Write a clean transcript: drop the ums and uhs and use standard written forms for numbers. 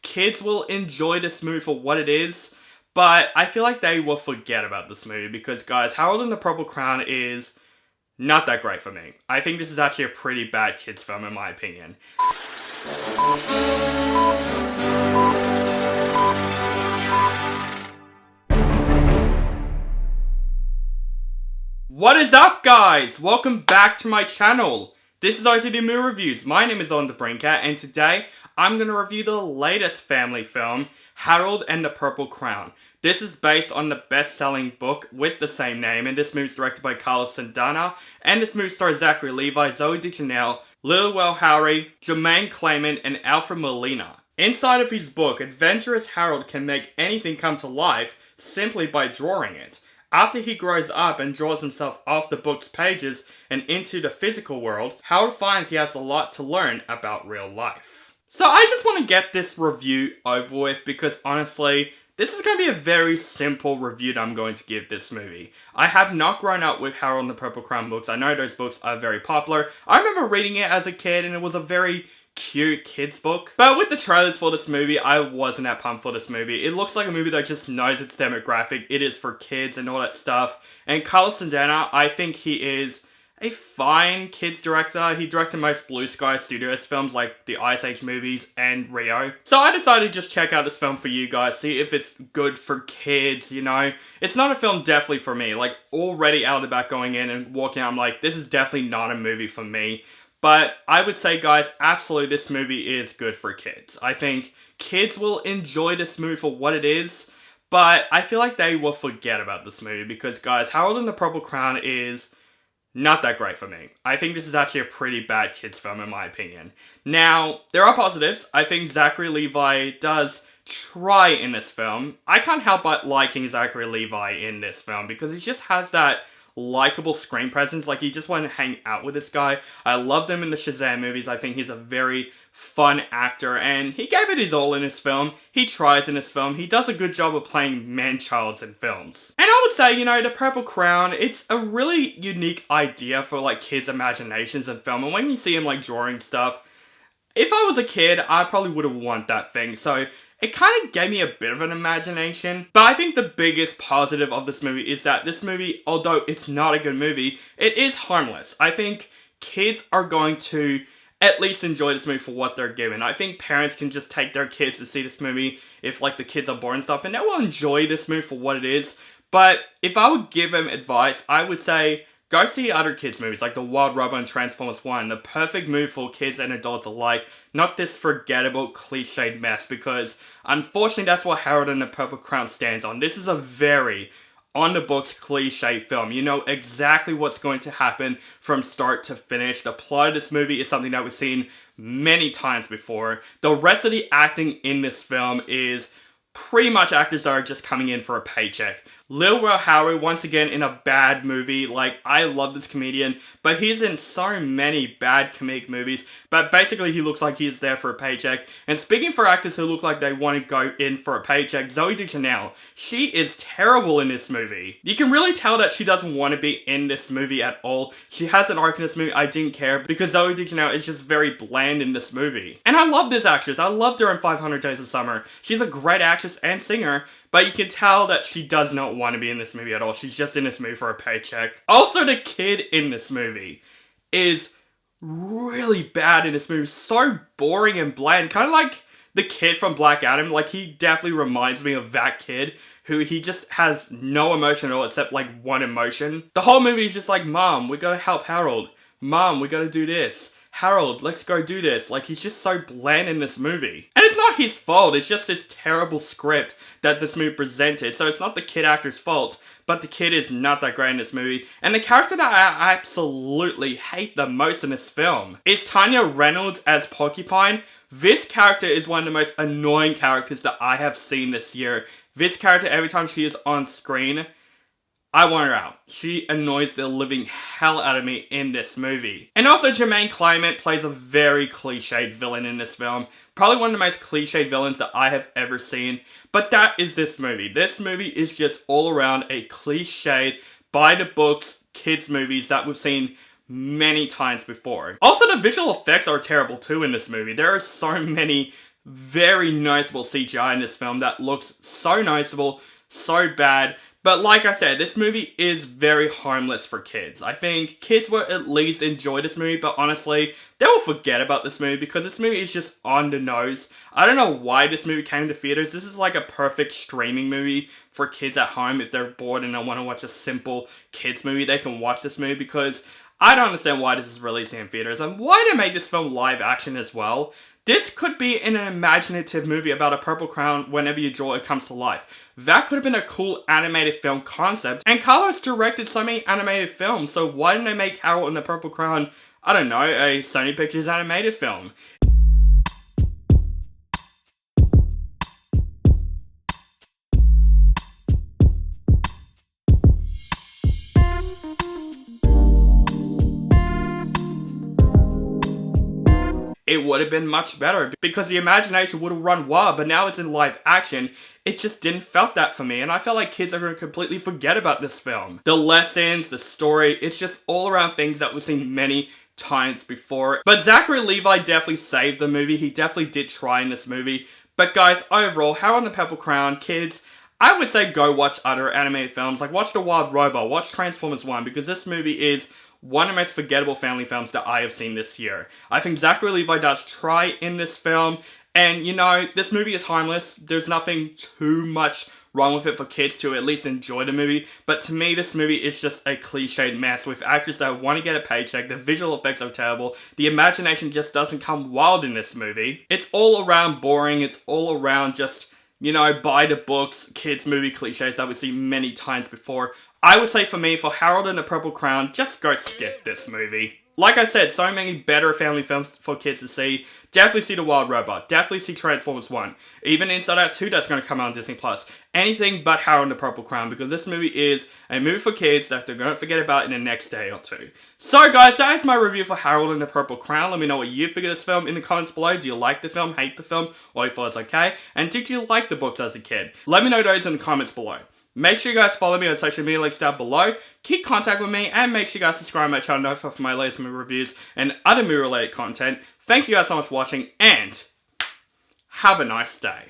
kids will enjoy this movie for what it is, but I feel like they will forget about this movie because, guys, Harold and the Purple Crown is not that great for me. I think this is actually a pretty bad kids film in my opinion. What is up, guys? Welcome back to my channel. This is OCD Movie Reviews. My name is On the Brinker, and today I'm going to review the latest family film, Harold and the Purple Crown. This is based on the best-selling book with the same name, and this movie is directed by Carlos Saldana, and this movie stars Zachary Levi, Zooey Deschanel, Lil Howery, Jermaine Clement, and Alfred Molina. Inside of his book, adventurous Harold can make anything come to life simply by drawing it. After he grows up and draws himself off the book's pages and into the physical world, Harold finds he has a lot to learn about real life. So I just want to get this review over with because honestly, this is going to be a very simple review that I'm going to give this movie. I have not grown up with Harold and the Purple Crown books. I know those books are very popular. I remember reading it as a kid and it was a very cute kids book. But with the trailers for this movie, I wasn't that pumped for this movie. It looks like a movie that just knows its demographic. It is for kids and all that stuff. And Carlos Saldana, I think he is a fine kids director. He directed most Blue Sky Studios films like the Ice Age movies and Rio. So I decided to just check out this film for you guys, see if it's good for kids, you know. It's not a film definitely for me. Like already out of the back going in and walking out, I'm like, this is definitely not a movie for me. But I would say, guys, absolutely this movie is good for kids. I think kids will enjoy this movie for what it is, but I feel like they will forget about this movie because, guys, Harold and the Purple Crown is not that great for me. I think this is actually a pretty bad kids film in my opinion. Now, there are positives. I think Zachary Levi does try in this film. I can't help but liking Zachary Levi in this film because he just has that likable screen presence. Like, you just want to hang out with this guy. I loved him in the Shazam movies. I think he's a very fun actor, and he gave it his all in this film. He tries in this film. He does a good job of playing man-childs in films. And I would say, you know, the Purple Crown, it's a really unique idea for, like, kids' imaginations in film. And when you see him, like, drawing stuff, if I was a kid, I probably would have wanted that thing. So it kind of gave me a bit of an imagination. But I think the biggest positive of this movie is that this movie, although it's not a good movie, it is harmless. I think kids are going to at least enjoy this movie for what they're given. I think parents can just take their kids to see this movie if, like, the kids are bored and stuff, and they will enjoy this movie for what it is. But if I would give them advice, I would say go see other kids' movies like The Wild Rubber and Transformers 1. The perfect movie for kids and adults alike. Not this forgettable, cliched mess, because unfortunately that's what Harold and the Purple Crown stands on. This is a very on-the-books cliche film. You know exactly what's going to happen from start to finish. The plot of this movie is something that we've seen many times before. The rest of the acting in this film is pretty much actors that are just coming in for a paycheck. Lil Howery, once again, in a bad movie. Like, I love this comedian, but he's in so many bad comedic movies. But basically, he looks like he's there for a paycheck. And speaking for actors who look like they want to go in for a paycheck, Zooey Deschanel, she is terrible in this movie. You can really tell that she doesn't want to be in this movie at all. She has an arc in this movie. I didn't care because Zooey Deschanel is just very bland in this movie. And I love this actress. I loved her in 500 Days of Summer. She's a great actress and singer. But you can tell that she does not want to be in this movie at all. She's just in this movie for a paycheck. Also, the kid in this movie is really bad in this movie. So boring and bland. Kind of like the kid from Black Adam. Like, he definitely reminds me of that kid who he just has no emotion at all except like one emotion. The whole movie is just like, Mom, we gotta help Harold. Mom, we gotta do this. Harold, let's go do this. Like, he's just so bland in this movie. And it's not his fault, it's just this terrible script that this movie presented. So it's not the kid actor's fault, but the kid is not that great in this movie. And the character that I absolutely hate the most in this film is Tanya Reynolds as Porcupine. This character is one of the most annoying characters that I have seen this year. This character, every time she is on screen, I want her out. She annoys the living hell out of me in this movie. And also, Jermaine Clement plays a very cliched villain in this film. Probably one of the most cliched villains that I have ever seen. But that is this movie. This movie is just all around a cliched, by-the-books kids movies that we've seen many times before. Also, the visual effects are terrible too in this movie. There are so many very noticeable CGI in this film that looks so noticeable, so bad. But like I said, this movie is very harmless for kids. I think kids will at least enjoy this movie, but honestly, they will forget about this movie because this movie is just on the nose. I don't know why this movie came to theaters. This is like a perfect streaming movie for kids at home. If they're bored and they want to watch a simple kids movie, they can watch this movie because I don't understand why this is releasing in theaters and why they made this film live action as well. This could be an imaginative movie about a purple crown whenever you draw it comes to life. That could have been a cool animated film concept, and Carlos directed so many animated films, so why didn't they make Harold and the Purple Crown, I don't know, a Sony Pictures animated film? It would have been much better because the imagination would have run wild, but now it's in live action. It just didn't felt that for me, and I felt like kids are going to completely forget about this film. The lessons, the story, it's just all around things that we've seen many times before. But Zachary Levi definitely saved the movie. He definitely did try in this movie. But guys, overall, Harold and the Purple Crown, kids, I would say go watch other animated films. Like watch The Wild Robot, watch Transformers 1, because this movie is one of the most forgettable family films that I have seen this year. I think Zachary Levi does try in this film, and you know, this movie is harmless. There's nothing too much wrong with it for kids to at least enjoy the movie, but to me this movie is just a cliched mess with actors that want to get a paycheck. The visual effects are terrible. The imagination just doesn't come wild in this movie. It's all around boring. It's all around just, you know, by the books, kids movie cliches that we see many times before. I would say for me, for Harold and the Purple Crown, just go skip this movie. Like I said, so many better family films for kids to see. Definitely see The Wild Robot. Definitely see Transformers 1. Even Inside Out 2 that's going to come out on Disney+. Anything but Harold and the Purple Crown, because this movie is a movie for kids that they're going to forget about in the next day or two. So guys, that is my review for Harold and the Purple Crown. Let me know what you think of this film in the comments below. Do you like the film, hate the film, or you thought it's okay? And did you like the books as a kid? Let me know those in the comments below. Make sure you guys follow me on social media links down below, keep contact with me, and make sure you guys subscribe to my channel for my latest movie reviews and other movie related content. Thank you guys so much for watching, and have a nice day.